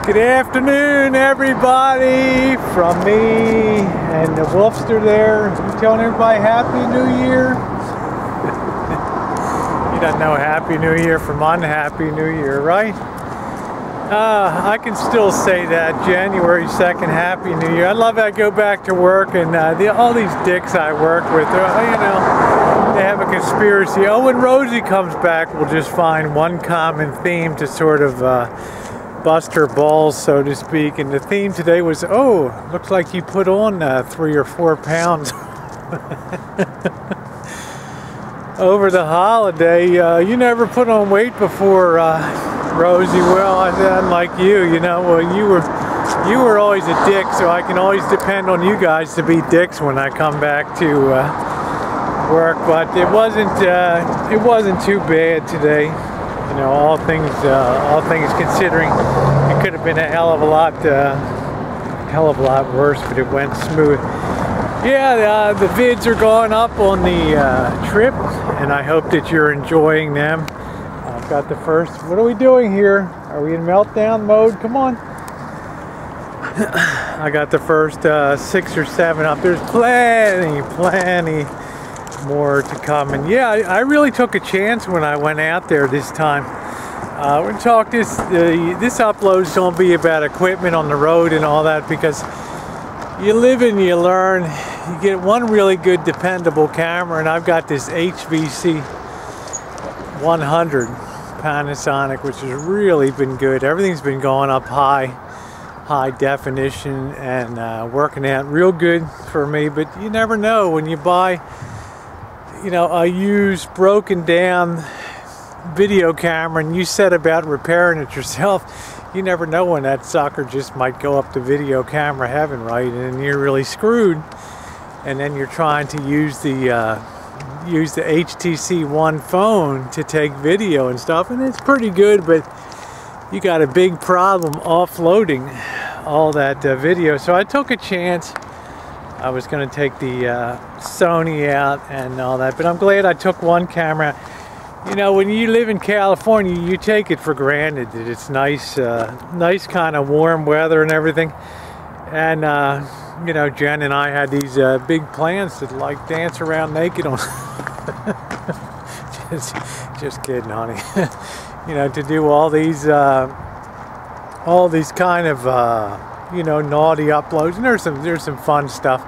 Good afternoon, everybody, from me and the Wolfster there. You telling everybody Happy New Year? You don't know Happy New Year from Unhappy New Year, right? I can still say that, January 2nd, Happy New Year. I love it. I go back to work and all these dicks I work with, you know, they have a conspiracy. Oh, when Rosie comes back, we'll just find one common theme to sort of bust her balls, so to speak. And the theme today was, oh, looks like you put on 3 or 4 pounds over the holiday. You never put on weight before, Rosie. Well, I said, unlike you know, well, you were always a dick, so I can always depend on you guys to be dicks when I come back to work. But it wasn't too bad today. You know, all things considering, it could have been a hell of a lot worse, but it went smooth. Yeah, the vids are going up on the trip, and I hope that you're enjoying them. I've got the first. What are we doing here? Are we in meltdown mode? Come on. I got the first 6 or 7 up. There's plenty more to come. And yeah, I really took a chance when I went out there this time. We're gonna talk this upload's gonna be about equipment on the road and all that, because you live and you learn. You get one really good dependable camera, and I've got this HVC 100 Panasonic, which has really been good. Everything's been going up high definition and working out real good for me. But you never know when you buy, you know, a used, broken down video camera and you set about repairing it yourself. You never know when that sucker just might go up to video camera heaven, right? And you're really screwed. And then you're trying to use the HTC One phone to take video and stuff, and it's pretty good, but you got a big problem offloading all that video. So I took a chance. I was going to take the Sony out and all that, but I'm glad I took one camera. You know, when you live in California, you take it for granted that it's nice kind of warm weather and everything. And you know, Jenn and I had these big plans to like dance around naked on just kidding, honey. You know, to do all these kind of you know, naughty uploads, and there's some fun stuff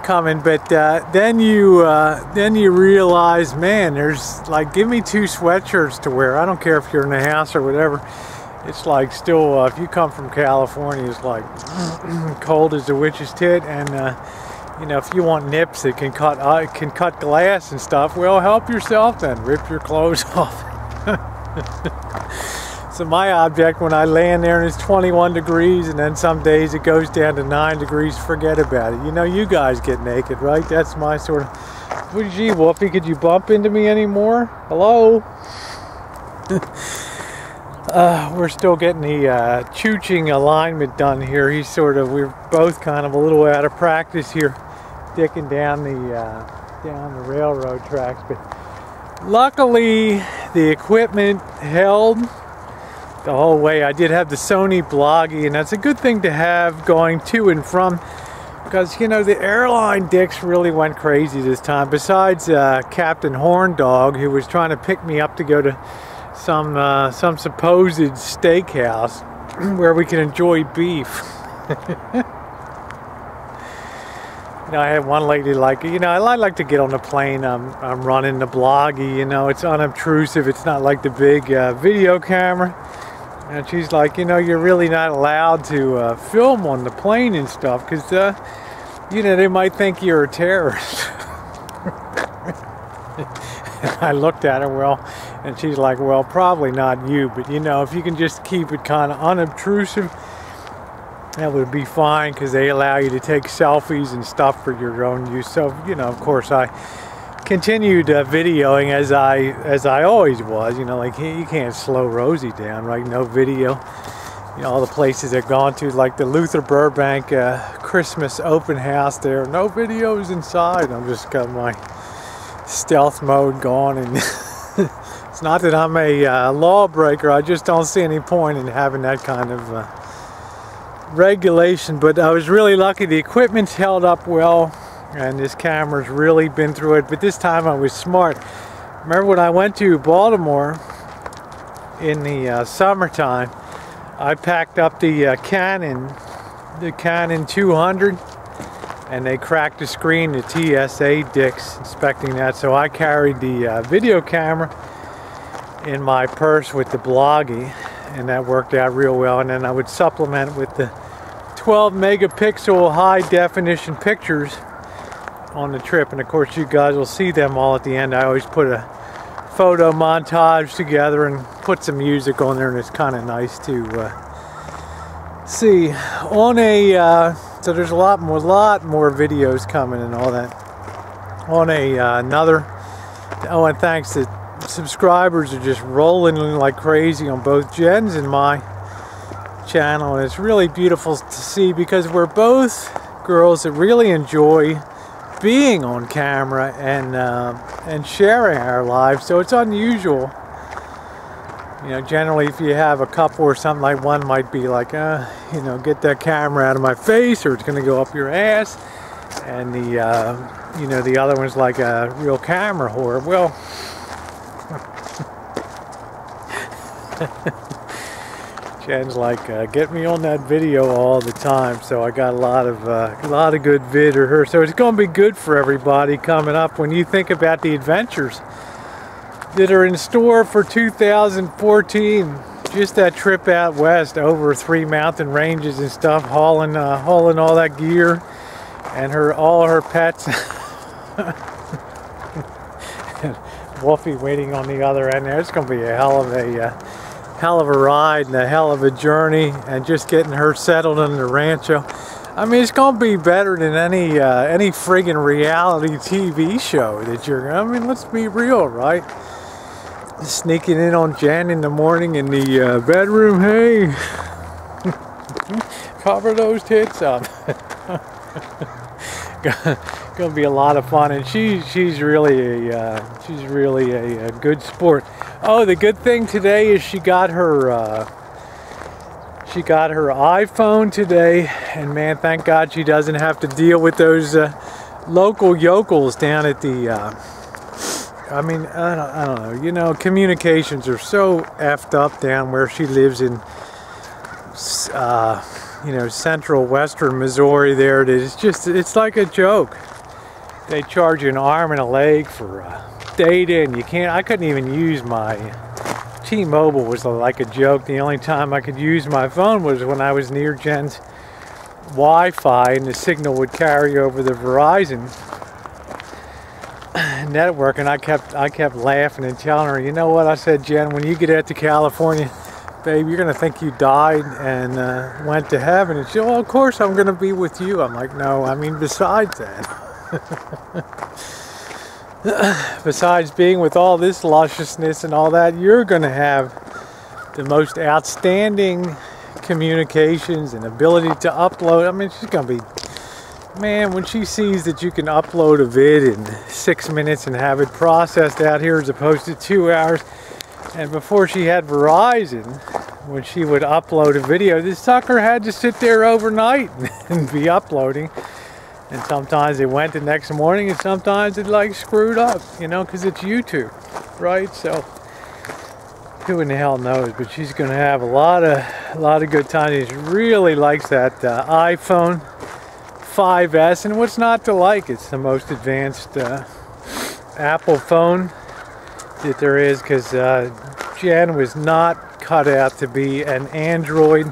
coming. But then you realize, man, there's like, give me 2 sweatshirts to wear. I don't care if you're in the house or whatever. It's like still, if you come from California, it's like cold as a witch's tit, and you know, if you want nips that can cut glass and stuff, well, help yourself then. Rip your clothes off. So my object when I land there and it's 21 degrees, and then some days it goes down to 9 degrees, forget about it. You know, you guys get naked, right? That's my sort of. What, gee, Wolfie, could you bump into me anymore? Hello? We're still getting the Choochin alignment done here. We're both kind of a little out of practice here, dicking down the railroad tracks. But luckily, the equipment held the whole way. I did have the Sony Bloggy, and that's a good thing to have going to and from, because, you know, the airline dicks really went crazy this time. Besides Captain Horndog, who was trying to pick me up to go to some supposed steakhouse where we can enjoy beef. You know, I had one lady like, you know, I like to get on the plane. I'm running the Bloggy, you know, it's unobtrusive. It's not like the big video camera. And she's like, you know, you're really not allowed to film on the plane and stuff, because, you know, they might think you're a terrorist. And I looked at her, well, and she's like, well, probably not you, but, you know, if you can just keep it kind of unobtrusive, that would be fine, because they allow you to take selfies and stuff for your own use. So, you know, of course, I continued videoing as I always was. You know, like, you can't slow Rosie down, right? No video. You know, all the places I've gone to, like the Luther Burbank Christmas open house there, no videos inside. I'm just got my stealth mode going, and it's not that I'm a lawbreaker. I just don't see any point in having that kind of regulation, but I was really lucky. The equipment's held up well, and this camera's really been through it, but this time I was smart. Remember when I went to Baltimore in the summertime, I packed up the Canon 200, and they cracked the screen, the TSA dicks, inspecting that, so I carried the video camera in my purse with the Bloggy, and that worked out real well. And then I would supplement with the 12 megapixel high definition pictures on the trip, and of course you guys will see them all at the end. I always put a photo montage together and put some music on there, and it's kind of nice to see on a so there's a lot more videos coming and all that on another. Oh, and thanks, the subscribers are just rolling like crazy on both Jenn's and my channel, and it's really beautiful to see because we're both girls that really enjoy being on camera and sharing our lives. So it's unusual. You know, generally if you have a couple or something, like one might be like, you know, get that camera out of my face or it's going to go up your ass. And the, you know, the other one's like a real camera whore. Well, Jenn's like, get me on that video all the time. So I got a lot of good vid of her. So it's going to be good for everybody coming up when you think about the adventures that are in store for 2014. Just that trip out west over 3 mountain ranges and stuff, hauling all that gear, and all her pets. Wolfie waiting on the other end there. It's going to be a hell of a ride and a hell of a journey, and just getting her settled in the rancho. I mean, it's going to be better than any friggin' reality TV show that I mean, let's be real, right? Sneaking in on Jen in the morning in the bedroom. Hey, cover those tits up. Gonna be a lot of fun, and she's really a good sport. Oh, the good thing today is she got her iPhone today, and man, thank God she doesn't have to deal with those local yokels down at the. I mean, I don't know. You know, communications are so effed up down where she lives in, you know, central western Missouri. There it is. It's like a joke. They charge you an arm and a leg for data, and you can't. I couldn't even use my T-Mobile. Was like a joke. The only time I could use my phone was when I was near Jenn's Wi-Fi, and the signal would carry over the Verizon network. And I kept laughing and telling her, you know what, I said, Jenn, when you get out to California, babe, you're gonna think you died and went to heaven. And she said, well, of course I'm gonna be with you. I'm like, no, I mean, besides that. Besides being with all this lusciousness and all that, you're gonna have the most outstanding communications and ability to upload. I mean, she's gonna be, man, when she sees that you can upload a vid in 6 minutes and have it processed out here as opposed to 2 hours. And before she had Verizon, when she would upload a video, this sucker had to sit there overnight and be uploading. And sometimes it went the next morning, and sometimes it like screwed up, you know, because it's YouTube, right? So who in the hell knows? But she's going to have a lot of good times. She really likes that iPhone 5S, and what's not to like? It's the most advanced Apple phone that there is, because Jenn was not cut out to be an Android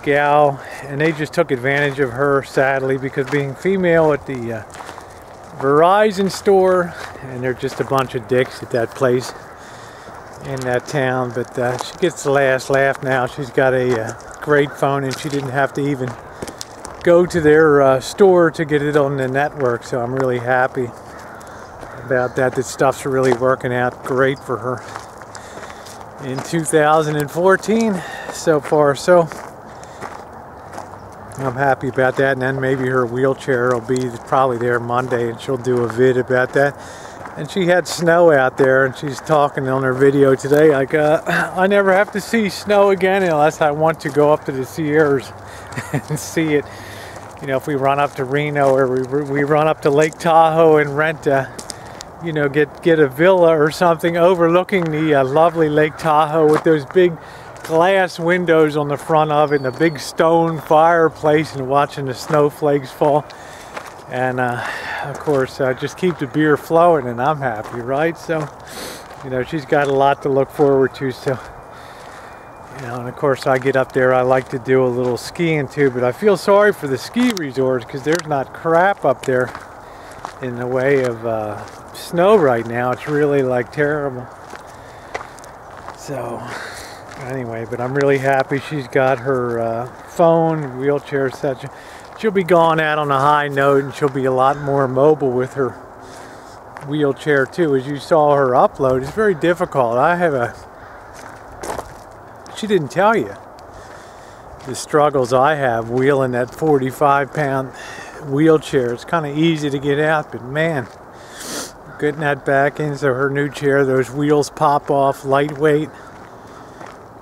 gal, and they just took advantage of her, sadly, because being female at the Verizon store, and they're just a bunch of dicks at that place in that town. But she gets the last laugh now. She's got a great phone, and she didn't have to even go to their store to get it on the network, so I'm really happy about that. This stuff's really working out great for her in 2014 so far, so I'm happy about that. And then maybe her wheelchair will be probably there Monday, and she'll do a vid about that. And she had snow out there, and she's talking on her video today like, I never have to see snow again unless I want to go up to the Sierras and see it. You know, if we run up to Reno, or we run up to Lake Tahoe and rent a, you know, get a villa or something overlooking the lovely Lake Tahoe with those big glass windows on the front of it and a big stone fireplace, and watching the snowflakes fall. And of course, just keep the beer flowing and I'm happy, right? So, you know, she's got a lot to look forward to. So, you know, and of course I get up there, I like to do a little skiing too, but I feel sorry for the ski resorts because there's not crap up there in the way of snow right now. It's really like terrible. So anyway, but I'm really happy she's got her phone, wheelchair such. She'll be going out on a high note, and she'll be a lot more mobile with her wheelchair too. As you saw her upload, it's very difficult. She didn't tell you the struggles I have wheeling that 45-pound wheelchair. It's kind of easy to get out, but man, getting that back into her new chair, those wheels pop off, lightweight.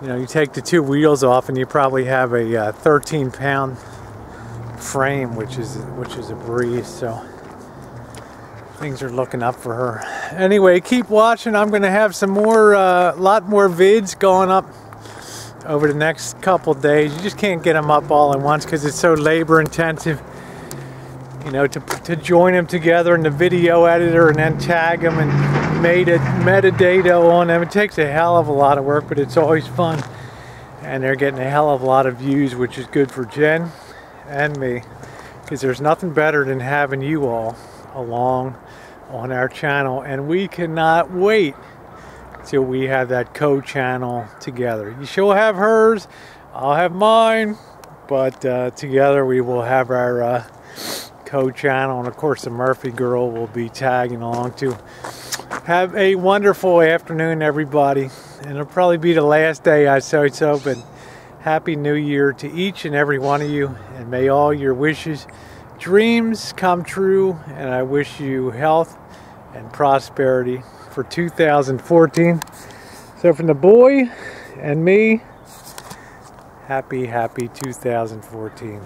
You know, you take the two wheels off and you probably have a 13-pound frame, which is a breeze. So things are looking up for her. Anyway, keep watching. I'm going to have some more, lot more vids going up over the next couple days. You just can't get them up all at once because it's so labor intensive. You know, to join them together in the video editor and then tag them and metadata on them. It takes a hell of a lot of work, but it's always fun. And they're getting a hell of a lot of views, which is good for Jen and me, because there's nothing better than having you all along on our channel, and we cannot wait till we have that co-channel together. She'll have hers, I'll have mine, but together we will have our co-channel, and of course the Murphy girl will be tagging along too. Have a wonderful afternoon, everybody, and it'll probably be the last day I say so, but Happy New Year to each and every one of you, and may all your wishes, dreams come true, and I wish you health and prosperity for 2014. So from the boy and me, happy 2014.